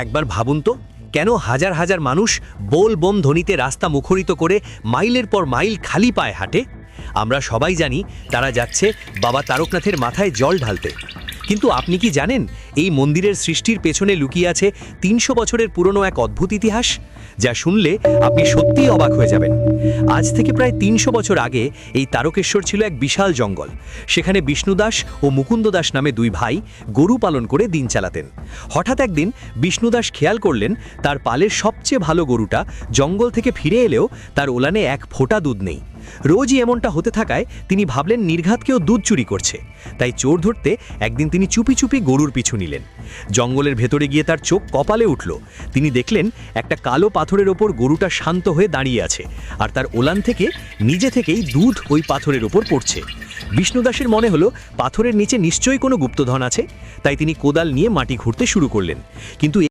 একবার ভাবুন তো, কেন হাজার হাজার মানুষ বোল বোম ধ্বনিতে রাস্তা মুখরিত করে মাইলের পর মাইল খালি পায়ে হাঁটে? আমরা সবাই জানি তারা যাচ্ছে বাবা তারকনাথের মাথায় জল ঢালতে। কিন্তু আপনি কি জানেন এই মন্দিরের সৃষ্টির পেছনে লুকিয়ে আছে ৩০০ বছরের পুরনো এক অদ্ভুত ইতিহাস, যা শুনলে আপনি সত্যিই অবাক হয়ে যাবেন। আজ থেকে প্রায় ৩০০ বছর আগে এই তারকেশ্বর ছিল এক বিশাল জঙ্গল। সেখানে বিষ্ণুদাস ও মুকুন্দদাস নামে দুই ভাই গরু পালন করে দিন চালাতেন। হঠাৎ একদিন বিষ্ণুদাস খেয়াল করলেন তার পালের সবচেয়ে ভালো গরুটা জঙ্গল থেকে ফিরে এলেও তার ওলানে এক ফোঁটা দুধ নেই। রোজই এমনটা হতে থাকায় তিনি ভাবলেন নির্ঘাত কেউ দুধ চুরি করছে। তাই চোর ধরতে একদিন তিনি চুপি চুপি গরুর পিছু নিলেন। জঙ্গলের ভেতরে গিয়ে তার চোখ কপালে উঠল। তিনি দেখলেন একটা কালো পাথরের ওপর গরুটা শান্ত হয়ে দাঁড়িয়ে আছে, আর তার ওলান থেকে নিজে থেকেই দুধ ওই পাথরের ওপর পড়ছে। বিষ্ণুদাসের মনে হলো পাথরের নিচে নিশ্চয়ই কোনো গুপ্তধন আছে। তাই তিনি কোদাল নিয়ে মাটি খুঁড়তে শুরু করলেন। কিন্তু